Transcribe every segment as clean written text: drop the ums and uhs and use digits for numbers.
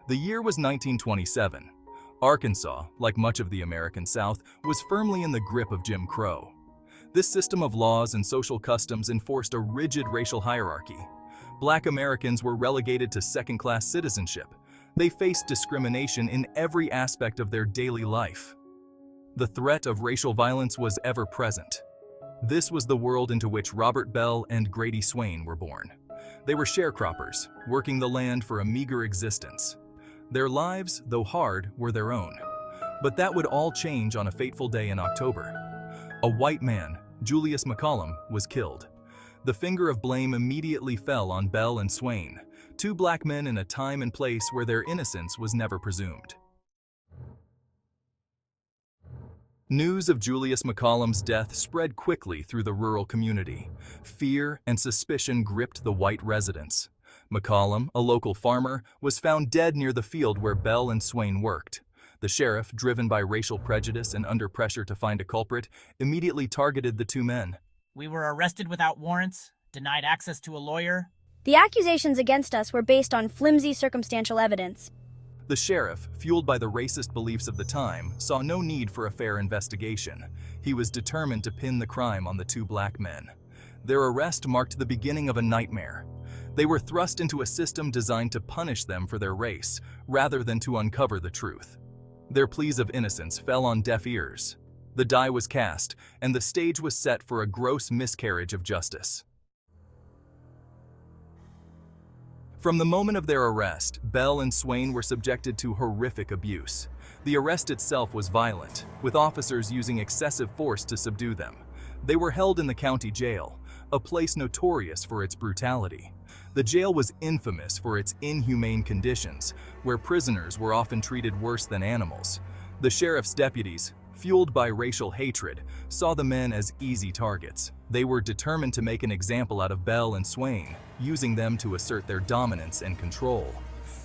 The year was 1927. Arkansas, like much of the American South, was firmly in the grip of Jim Crow. This system of laws and social customs enforced a rigid racial hierarchy. Black Americans were relegated to second-class citizenship. They faced discrimination in every aspect of their daily life. The threat of racial violence was ever present. This was the world into which Robert Bell and Grady Swain were born. They were sharecroppers, working the land for a meager existence. Their lives, though hard, were their own. But that would all change on a fateful day in October. A white man, Julius McCollum, was killed. The finger of blame immediately fell on Bell and Swain, two black men in a time and place where their innocence was never presumed. News of Julius McCollum's death spread quickly through the rural community. Fear and suspicion gripped the white residents. McCollum, a local farmer, was found dead near the field where Bell and Swain worked. The sheriff, driven by racial prejudice and under pressure to find a culprit, immediately targeted the two men. We were arrested without warrants, denied access to a lawyer. The accusations against us were based on flimsy circumstantial evidence. The sheriff, fueled by the racist beliefs of the time, saw no need for a fair investigation. He was determined to pin the crime on the two black men. Their arrest marked the beginning of a nightmare. They were thrust into a system designed to punish them for their race, rather than to uncover the truth. Their pleas of innocence fell on deaf ears. The die was cast, and the stage was set for a gross miscarriage of justice. From the moment of their arrest, Bell and Swain were subjected to horrific abuse. The arrest itself was violent, with officers using excessive force to subdue them. They were held in the county jail, a place notorious for its brutality. The jail was infamous for its inhumane conditions, where prisoners were often treated worse than animals. The sheriff's deputies, fueled by racial hatred, saw the men as easy targets. They were determined to make an example out of Bell and Swain, using them to assert their dominance and control.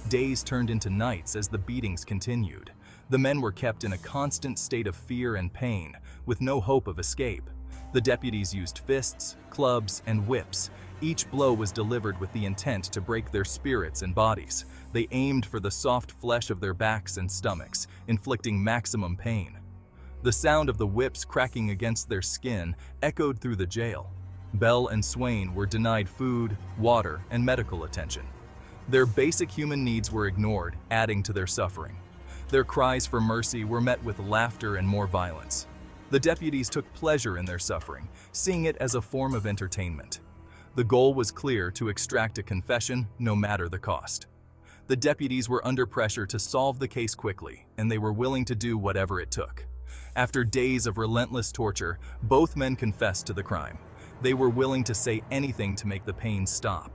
Days turned into nights as the beatings continued. The men were kept in a constant state of fear and pain, with no hope of escape. The deputies used fists, clubs, and whips. Each blow was delivered with the intent to break their spirits and bodies. They aimed for the soft flesh of their backs and stomachs, inflicting maximum pain. The sound of the whips cracking against their skin echoed through the jail. Bell and Swain were denied food, water, and medical attention. Their basic human needs were ignored, adding to their suffering. Their cries for mercy were met with laughter and more violence. The deputies took pleasure in their suffering, seeing it as a form of entertainment. The goal was clear: to extract a confession, no matter the cost. The deputies were under pressure to solve the case quickly, and they were willing to do whatever it took. After days of relentless torture, both men confessed to the crime. They were willing to say anything to make the pain stop.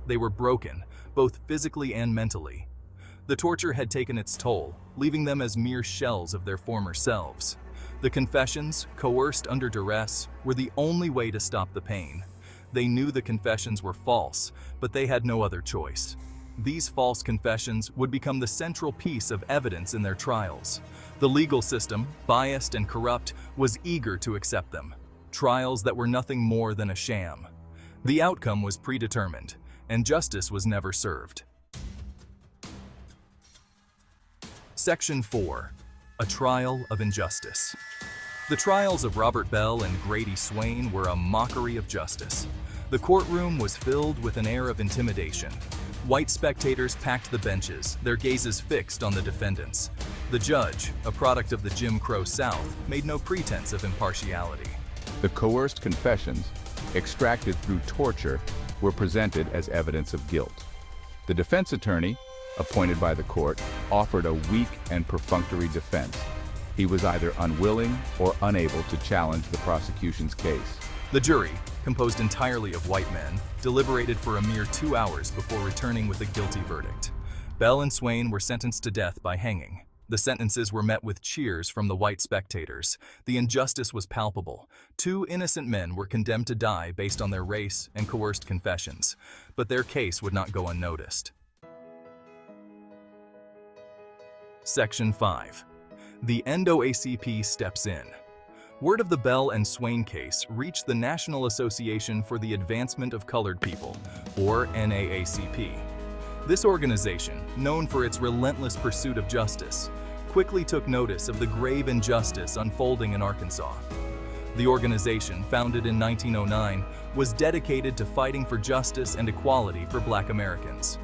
They were broken, both physically and mentally. The torture had taken its toll, leaving them as mere shells of their former selves. The confessions, coerced under duress, were the only way to stop the pain. They knew the confessions were false, but they had no other choice. These false confessions would become the central piece of evidence in their trials. The legal system, biased and corrupt, was eager to accept them. Trials that were nothing more than a sham. The outcome was predetermined, and justice was never served. Section 4. A Trial of Injustice. The trials of Robert Bell and Grady Swain were a mockery of justice. The courtroom was filled with an air of intimidation. White spectators packed the benches, their gazes fixed on the defendants. The judge, a product of the Jim Crow South, made no pretense of impartiality. The coerced confessions, extracted through torture, were presented as evidence of guilt. The defense attorney, appointed by the court, offered a weak and perfunctory defense. He was either unwilling or unable to challenge the prosecution's case. The jury, composed entirely of white men, deliberated for a mere 2 hours before returning with a guilty verdict. Bell and Swain were sentenced to death by hanging. The sentences were met with cheers from the white spectators. The injustice was palpable. 2 innocent men were condemned to die based on their race and coerced confessions, but their case would not go unnoticed. Section 5. The NAACP steps in. Word of the Bell and Swain case reached the National Association for the Advancement of Colored People, or NAACP. This organization, known for its relentless pursuit of justice, quickly took notice of the grave injustice unfolding in Arkansas. The organization, founded in 1909, was dedicated to fighting for justice and equality for Black Americans.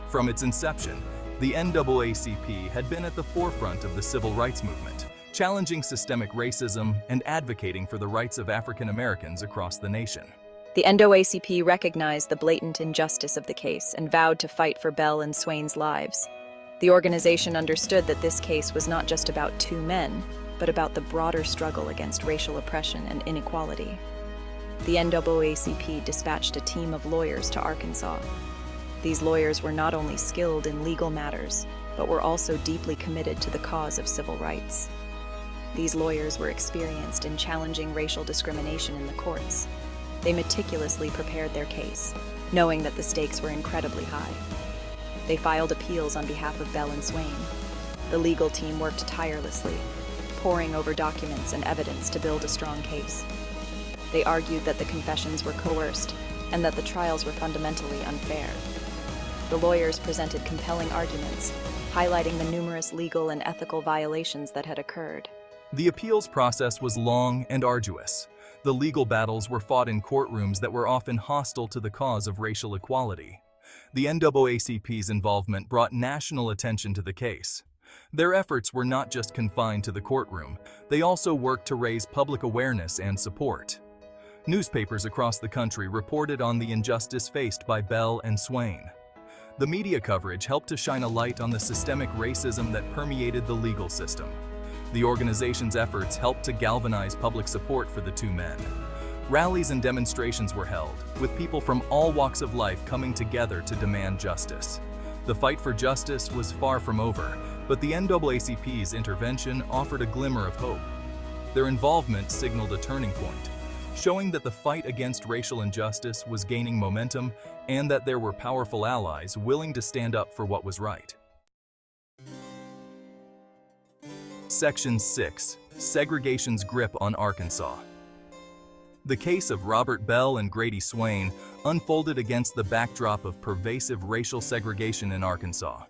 From its inception, the NAACP had been at the forefront of the civil rights movement, challenging systemic racism and advocating for the rights of African Americans across the nation. The NAACP recognized the blatant injustice of the case and vowed to fight for Bell and Swain's lives. The organization understood that this case was not just about two men, but about the broader struggle against racial oppression and inequality. The NAACP dispatched a team of lawyers to Arkansas. These lawyers were not only skilled in legal matters, but were also deeply committed to the cause of civil rights. These lawyers were experienced in challenging racial discrimination in the courts. They meticulously prepared their case, knowing that the stakes were incredibly high. They filed appeals on behalf of Bell and Swain. The legal team worked tirelessly, poring over documents and evidence to build a strong case. They argued that the confessions were coerced and that the trials were fundamentally unfair. The lawyers presented compelling arguments, highlighting the numerous legal and ethical violations that had occurred. The appeals process was long and arduous. The legal battles were fought in courtrooms that were often hostile to the cause of racial equality. The NAACP's involvement brought national attention to the case. Their efforts were not just confined to the courtroom, they also worked to raise public awareness and support. Newspapers across the country reported on the injustice faced by Bell and Swain. The media coverage helped to shine a light on the systemic racism that permeated the legal system. The organization's efforts helped to galvanize public support for the two men. Rallies and demonstrations were held, with people from all walks of life coming together to demand justice. The fight for justice was far from over, but the NAACP's intervention offered a glimmer of hope. Their involvement signaled a turning point, showing that the fight against racial injustice was gaining momentum and that there were powerful allies willing to stand up for what was right. Section 6. Segregation's grip on Arkansas. The case of Robert Bell and Grady Swain unfolded against the backdrop of pervasive racial segregation in Arkansas.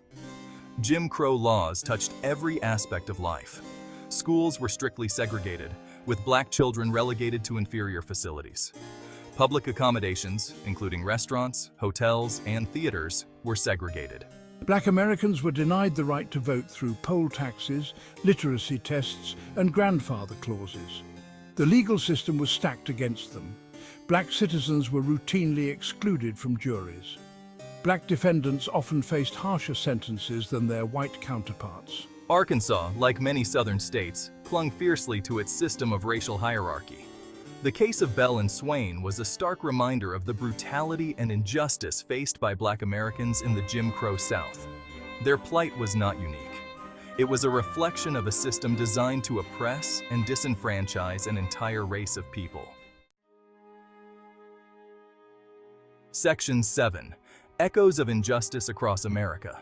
Jim Crow laws touched every aspect of life. Schools were strictly segregated, with Black children relegated to inferior facilities. Public accommodations, including restaurants, hotels, and theaters, were segregated. Black Americans were denied the right to vote through poll taxes, literacy tests, and grandfather clauses. The legal system was stacked against them. Black citizens were routinely excluded from juries. Black defendants often faced harsher sentences than their white counterparts. Arkansas, like many southern states, clung fiercely to its system of racial hierarchy. The case of Bell and Swain was a stark reminder of the brutality and injustice faced by Black Americans in the Jim Crow South. Their plight was not unique. It was a reflection of a system designed to oppress and disenfranchise an entire race of people. Section 7. Echoes of Injustice Across America.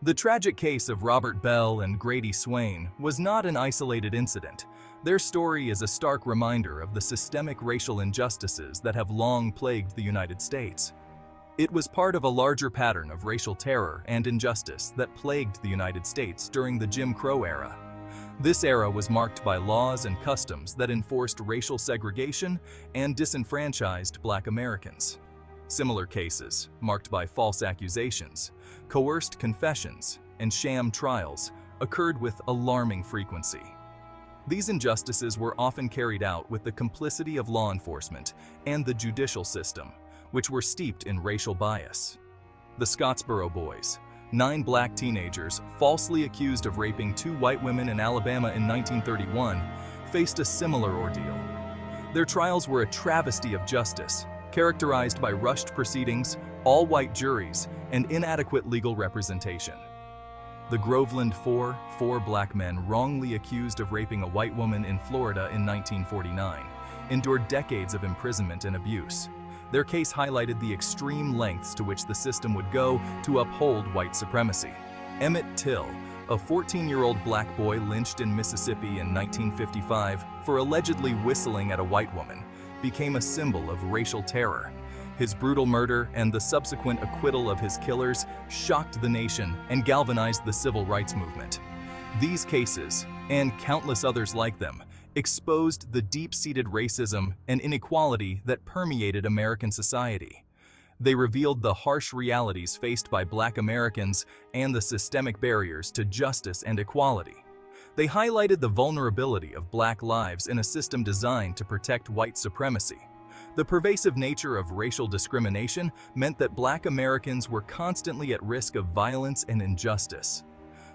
The tragic case of Robert Bell and Grady Swain was not an isolated incident. Their story is a stark reminder of the systemic racial injustices that have long plagued the United States. It was part of a larger pattern of racial terror and injustice that plagued the United States during the Jim Crow era. This era was marked by laws and customs that enforced racial segregation and disenfranchised Black Americans. Similar cases, marked by false accusations, coerced confessions, and sham trials, occurred with alarming frequency. These injustices were often carried out with the complicity of law enforcement and the judicial system, which were steeped in racial bias. The Scottsboro Boys, 9 Black teenagers falsely accused of raping 2 white women in Alabama in 1931, faced a similar ordeal. Their trials were a travesty of justice, characterized by rushed proceedings, all-white juries, and inadequate legal representation. The Groveland 4 Black men wrongly accused of raping a white woman in Florida in 1949, endured decades of imprisonment and abuse. Their case highlighted the extreme lengths to which the system would go to uphold white supremacy. Emmett Till, a 14-year-old Black boy lynched in Mississippi in 1955 for allegedly whistling at a white woman, became a symbol of racial terror. His brutal murder and the subsequent acquittal of his killers shocked the nation and galvanized the civil rights movement. These cases, and countless others like them, exposed the deep-seated racism and inequality that permeated American society. They revealed the harsh realities faced by Black Americans and the systemic barriers to justice and equality. They highlighted the vulnerability of Black lives in a system designed to protect white supremacy. The pervasive nature of racial discrimination meant that Black Americans were constantly at risk of violence and injustice.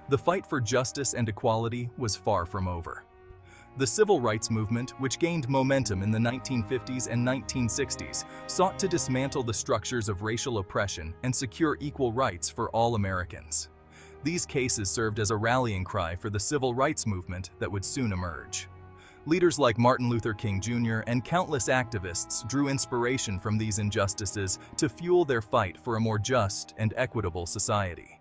The fight for justice and equality was far from over. The civil rights movement, which gained momentum in the 1950s and 1960s, sought to dismantle the structures of racial oppression and secure equal rights for all Americans. These cases served as a rallying cry for the civil rights movement that would soon emerge. Leaders like Martin Luther King Jr. and countless activists drew inspiration from these injustices to fuel their fight for a more just and equitable society.